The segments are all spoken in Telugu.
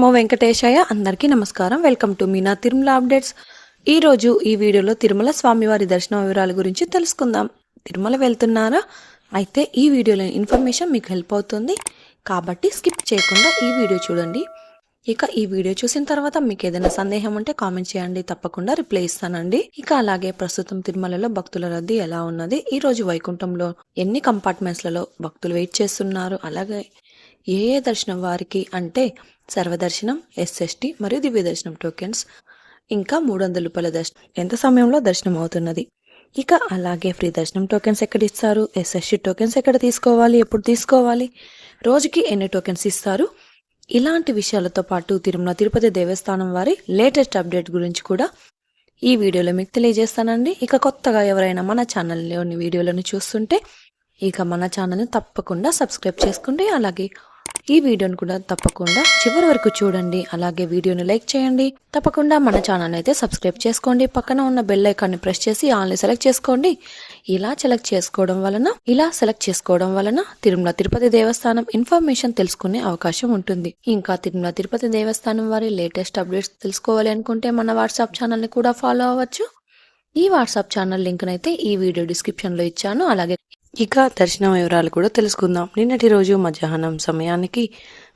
నమో వెంకటేశాయ. అందరికీ నమస్కారం. Welcome to Meena Tirumala updates. ఈరోజు ఈ వీడియోలో తిరుమల స్వామివారి దర్శన వివరాల గురించి తెలుసుకుందాం. తిరుమల వెళ్తున్నారా? అయితే ఈ వీడియోలో ఇన్ఫర్మేషన్ మీకు హెల్ప్ అవుతుంది కాబట్టి స్కిప్ చేయకుండా ఈ వీడియో చూడండి. ఇక ఈ వీడియో చూసిన తర్వాత మీకు ఏదైనా సందేహం ఉంటే కామెంట్ చేయండి, తప్పకుండా రిప్లై ఇస్తానండి. ఇక అలాగే ప్రస్తుతం తిరుమలలో భక్తుల రద్దీ ఎలా ఉన్నది, ఈ రోజు వైకుంఠంలో ఎన్ని కంపార్ట్మెంట్స్లలో భక్తులు వెయిట్ చేస్తున్నారు, అలాగే ఏ దర్శనం వారికి అంటే సర్వదర్శనం, ఎస్ఎస్టీ మరియు దివ్య దర్శనం టోకెన్స్, ఇంకా 300 రూపాయల దర్శనం ఎంత సమయంలో దర్శనం అవుతున్నది, ఇక అలాగే ఫ్రీ దర్శనం టోకెన్స్ ఎక్కడ ఇస్తారు, ఎస్ఎస్టీ టోకెన్స్ ఎక్కడ తీసుకోవాలి, ఎప్పుడు తీసుకోవాలి, రోజుకి ఎన్ని టోకెన్స్ ఇస్తారు, ఇలాంటి విషయాలతో పాటు తిరుమల తిరుపతి దేవస్థానం వారి లేటెస్ట్ అప్డేట్ గురించి కూడా ఈ వీడియోలో మీకు తెలియజేస్తానండి. ఇక కొత్తగా ఎవరైనా మన ఛానల్లోని వీడియోలను చూస్తుంటే ఇక మన ఛానల్ని తప్పకుండా సబ్స్క్రైబ్ చేసుకోండి. అలాగే ఈ వీడియోని కూడా తప్పకుండా చివరి వరకు చూడండి. అలాగే వీడియోని లైక్ చేయండి. తప్పకుండా మన ఛానల్ అయితే సబ్స్క్రైబ్ చేసుకోండి. పక్కన ఉన్న బెల్ ఐకాన్ని ప్రెస్ చేసి ఆల్ని సెలెక్ట్ చేసుకోండి. ఇలా సెలెక్ట్ చేసుకోవడం వలన తిరుమల తిరుపతి దేవస్థానం ఇన్ఫర్మేషన్ తెలుసుకునే అవకాశం ఉంటుంది. ఇంకా తిరుమల తిరుపతి దేవస్థానం వారి లేటెస్ట్ అప్డేట్స్ తెలుసుకోవాలి అనుకుంటే మన వాట్సాప్ ఛానల్ని కూడా ఫాలో అవ్వచ్చు. ఈ వాట్సాప్ ఛానల్ లింక్ నైతే ఈ వీడియో డిస్క్రిప్షన్ లో ఇచ్చాను. అలాగే ఇక దర్శనం వివరాలు కూడా తెలుసుకుందాం. నిన్నటి రోజు మధ్యాహ్నం సమయానికి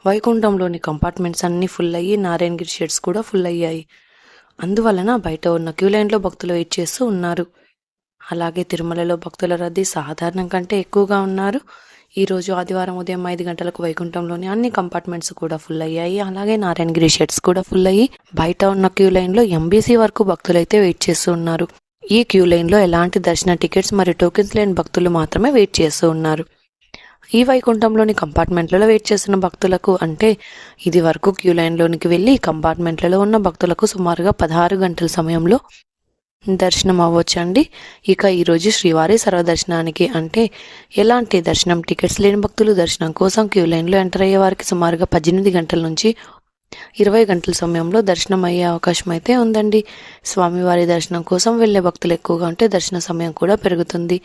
వైకుంఠంలోని కంపార్ట్మెంట్స్ అన్ని ఫుల్ అయ్యి నారాయణగిరి షెడ్స్ కూడా ఫుల్ అయ్యాయి. అందువలన బయట ఉన్న క్యూ లైన్లో భక్తులు వెయిట్ చేస్తూ ఉన్నారు. అలాగే తిరుమలలో భక్తుల రద్దీ సాధారణం కంటే ఎక్కువగా ఉన్నారు. ఈ రోజు ఆదివారం ఉదయం 5 గంటలకు వైకుంఠంలోని అన్ని కంపార్ట్మెంట్స్ కూడా ఫుల్ అయ్యాయి. అలాగే నారాయణగిరి షెడ్స్ కూడా ఫుల్ అయ్యి బయట ఉన్న క్యూ లైన్లో ఎంబీసీ వరకు భక్తులైతే వెయిట్ చేస్తూ ఉన్నారు. ఈ క్యూ లైన్లో ఎలాంటి దర్శన టికెట్స్ మరియు టోకెన్స్ లేని భక్తులు మాత్రమే వెయిట్ చేస్తూ ఉన్నారు. ఈ వైకుంఠంలోని కంపార్ట్మెంట్లలో వెయిట్ చేస్తున్న భక్తులకు అంటే ఇది వరకు క్యూ లైన్లోనికి వెళ్ళి కంపార్ట్మెంట్లలో ఉన్న భక్తులకు సుమారుగా 16 గంటల సమయంలో దర్శనం అవ్వచ్చండి. ఇక ఈరోజు శ్రీవారి సర్వదర్శనానికి అంటే ఎలాంటి దర్శనం టికెట్స్ లేని భక్తులు దర్శనం కోసం క్యూ లైన్లో ఎంటర్ అయ్యే వారికి సుమారుగా 18 గంటల నుంచి 20 గంటల సమయంలో దర్శనం అయ్యే అవకాశం అయితే ఉందండి. స్వామివారి దర్శనం కోసం వెళ్లే భక్తులు ఎక్కువగా ఉంటే దర్శన సమయం కూడా పెరుగుతుంది.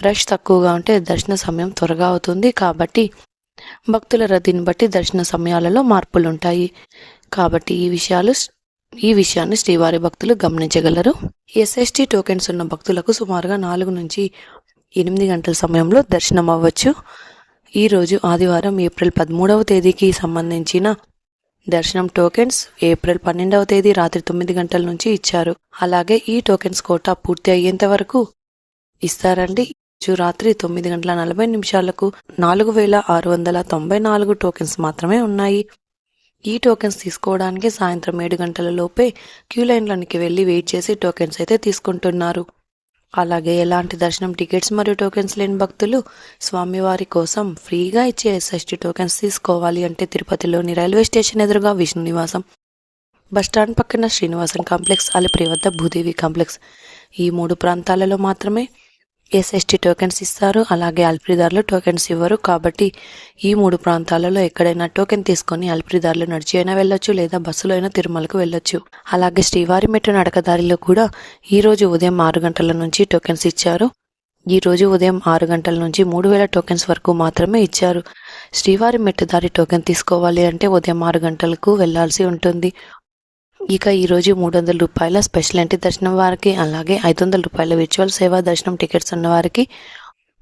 రష్ తక్కువగా ఉంటే దర్శన సమయం త్వరగా అవుతుంది. కాబట్టి భక్తుల రద్దీని బట్టి దర్శన సమయాలలో మార్పులు ఉంటాయి. కాబట్టి ఈ విషయాన్ని శ్రీవారి భక్తులు గమనించగలరు. ఎస్ఎస్టీ టోకెన్స్ ఉన్న భక్తులకు సుమారుగా 4 నుంచి 8 గంటల సమయంలో దర్శనం అవ్వచ్చు. ఈ రోజు ఆదివారం ఏప్రిల్ 13వ తేదీకి సంబంధించిన దర్శనం టోకెన్స్ ఏప్రిల్ 12వ తేదీ రాత్రి 9 గంటల నుంచి ఇచ్చారు. అలాగే ఈ టోకెన్స్ కోటా పూర్తి అయ్యేంత వరకు ఇస్తారండి. రాత్రి 9:40 4,694 టోకెన్స్ మాత్రమే ఉన్నాయి. ఈ టోకెన్స్ తీసుకోవడానికి సాయంత్రం 7 గంటల లోపే క్యూ లైన్లోనికి వెళ్లి వెయిట్ చేసి టోకెన్స్ అయితే తీసుకుంటున్నారు. అలాగే ఎలాంటి దర్శనం టికెట్స్ మరియు టోకెన్స్ లేని భక్తులు స్వామివారి కోసం ఫ్రీగా ఇచ్చే ఎస్ఎస్టీ టోకెన్స్ తీసుకోవాలి అంటే తిరుపతిలోని రైల్వే స్టేషన్ ఎదురుగా విష్ణు నివాసం, బస్టాండ్ పక్కన శ్రీనివాసం కాంప్లెక్స్, అలిపిరి వద్ద భూదేవి కాంప్లెక్స్, ఈ 3 ప్రాంతాలలో మాత్రమే ఎస్ఎస్టీ టోకెన్స్ ఇస్తారు. అలాగే అలిపిరిదారులు టోకెన్స్ ఇవ్వరు. కాబట్టి ఈ 3 ప్రాంతాలలో ఎక్కడైనా టోకెన్ తీసుకొని అలిపిరిదారులు నడిచి అయినా వెళ్ళొచ్చు, లేదా బస్సులో అయినా తిరుమలకు వెళ్ళొచ్చు. అలాగే శ్రీవారి మెట్టు నడకదారిలో కూడా ఈ రోజు ఉదయం 6 గంటల నుంచి టోకెన్స్ ఇచ్చారు. ఈ రోజు ఉదయం 6 గంటల నుంచి 3000 టోకెన్స్ వరకు మాత్రమే ఇచ్చారు. శ్రీవారి మెట్టుదారి టోకెన్ తీసుకోవాలి అంటే ఉదయం 6 గంటలకు వెళ్లాల్సి ఉంటుంది. ఇక ఈరోజు 300 రూపాయల స్పెషల్ ఎంట్రీ దర్శనం వారికి, అలాగే 500 రూపాయల విర్చువల్ సేవా దర్శనం టికెట్స్ ఉన్న వారికి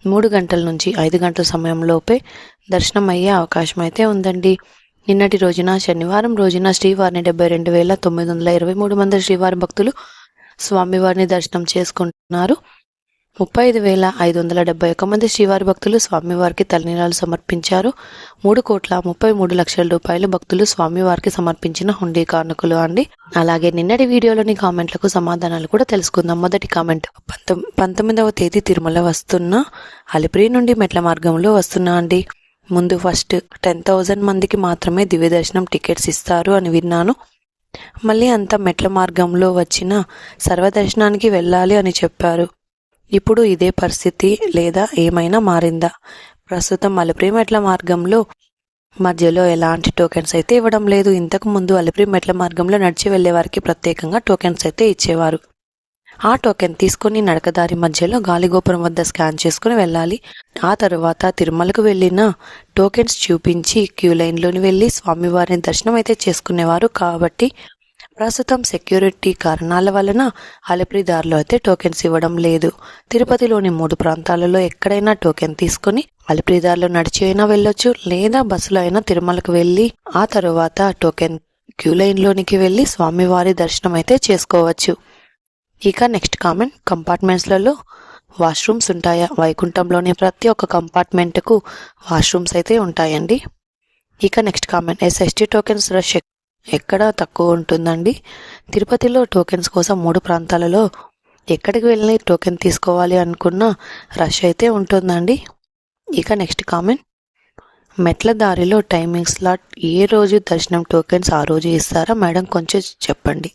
3 గంటల నుంచి 5 గంటల సమయంలోపే దర్శనం అయ్యే అవకాశం అయితే ఉందండి. నిన్నటి రోజున శనివారం రోజున శ్రీవారిని 72,923 మంది శ్రీవారి భక్తులు స్వామివారిని దర్శనం చేసుకుంటున్నారు. 35,571 మంది శ్రీవారి భక్తులు స్వామివారికి తలనీలాలు సమర్పించారు. 3,33,00,000 రూపాయలు భక్తులు స్వామివారికి సమర్పించిన హుండీ కానుకలు అండి. అలాగే నిన్నటి వీడియోలోని కామెంట్లకు సమాధానాలు కూడా తెలుసుకుందాం. మొదటి కామెంట్, 19వ తేదీ తిరుమల వస్తున్నా, అలిపిరి నుండి మెట్ల మార్గంలో వస్తున్నా అండి. ముందు ఫస్ట్ 10,000 మందికి మాత్రమే దివ్య దర్శనం టికెట్స్ ఇస్తారు అని విన్నాను. మళ్ళీ అంతా మెట్ల మార్గంలో వచ్చిన సర్వదర్శనానికి వెళ్ళాలి అని చెప్పారు. ఇప్పుడు ఇదే పరిస్థితి లేదా ఏమైనా మారిందా? ప్రస్తుతం అలిపిరి మెట్ల మార్గంలో మధ్యలో ఎలాంటి టోకెన్స్ అయితే ఇవ్వడం లేదు. ఇంతకు ముందు అలిపిరి మెట్ల మార్గంలో నడిచి వెళ్లే వారికి ప్రత్యేకంగా టోకెన్స్ అయితే ఇచ్చేవారు. ఆ టోకెన్ తీసుకొని నడకదారి మధ్యలో గాలిగోపురం వద్ద స్కాన్ చేసుకుని వెళ్ళాలి. ఆ తరువాత తిరుమలకు వెళ్ళిన టోకెన్స్ చూపించి క్యూ లైన్లోని వెళ్ళి స్వామివారిని దర్శనం అయితే చేసుకునేవారు. కాబట్టి ప్రస్తుతం సెక్యూరిటీ కారణాల వలన అలిపిరిదారిలో అయితే టోకెన్స్ ఇవ్వడం లేదు. తిరుపతిలోని 3 ప్రాంతాలలో ఎక్కడైనా టోకెన్ తీసుకుని అలిపిరిదారిలో నడిచి అయినా వెళ్ళొచ్చు, లేదా బస్సులో అయినా తిరుమలకు వెళ్ళి ఆ తరువాత టోకెన్ క్యూ లైన్లోనికి వెళ్ళి స్వామివారి దర్శనం అయితే చేసుకోవచ్చు. ఇక నెక్స్ట్ కామెంట్, కంపార్ట్మెంట్స్లలో వాష్రూమ్స్ ఉంటాయా? వైకుంఠంలోని ప్రతి ఒక్క కంపార్ట్మెంట్కు వాష్రూమ్స్ అయితే ఉంటాయండి. ఇక next comment, SST tokens rush ఎక్కడ తక్కువ ఉంటుందండి? తిరుపతిలో టోకెన్స్ కోసం 3 ప్రాంతాలలో ఎక్కడికి వెళ్ళి టోకెన్ తీసుకోవాలి అనుకున్నా రష్ అయితే ఉంటుందండి. ఇక నెక్స్ట్ కామెంట్, మెట్ల దారిలో టైమింగ్ స్లాట్ ఏ రోజు దర్శనం టోకెన్స్ ఆ రోజు ఇస్తారా మేడం, కొంచెం చెప్పండి.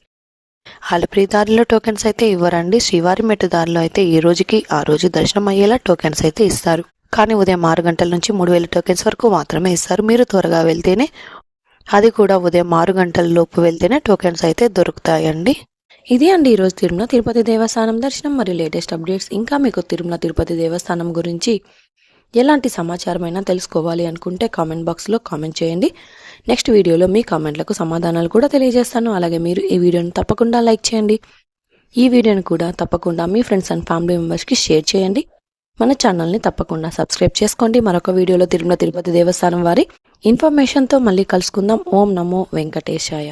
అలిపిరి దారిలో టోకెన్స్ అయితే ఇవ్వరండి. శ్రీవారి మెట్టు దారిలో అయితే ఈ రోజుకి ఆ రోజు దర్శనం అయ్యేలా టోకెన్స్ అయితే ఇస్తారు. కానీ ఉదయం 6 గంటల నుంచి 3000 టోకెన్స్ వరకు మాత్రమే ఇస్తారు. మీరు త్వరగా వెళ్తేనే, అది కూడా ఉదయం 6 గంటల లోపు వెళ్తేనే టోకెన్స్ అయితే దొరుకుతాయండి. ఇది అండి ఈరోజు తిరుమల తిరుపతి దేవస్థానం దర్శనం మరియు లేటెస్ట్ అప్డేట్స్. ఇంకా మీకు తిరుమల తిరుపతి దేవస్థానం గురించి ఎలాంటి సమాచారమైనా తెలుసుకోవాలి అనుకుంటే కామెంట్ బాక్స్లో కామెంట్ చేయండి. నెక్స్ట్ వీడియోలో మీ కామెంట్లకు సమాధానాలు కూడా తెలియజేస్తాను. అలాగే మీరు ఈ వీడియోని తప్పకుండా లైక్ చేయండి. ఈ వీడియోని కూడా తప్పకుండా మీ ఫ్రెండ్స్ అండ్ ఫ్యామిలీ మెంబర్స్కి షేర్ చేయండి. మన ఛానల్ని తప్పకుండా సబ్స్క్రైబ్ చేసుకోండి. మరొక వీడియోలో తిరుమల తిరుపతి దేవస్థానం వారి ఇన్ఫర్మేషన్తో మళ్ళీ కలుసుకుందాం. ఓం నమో వెంకటేశాయ.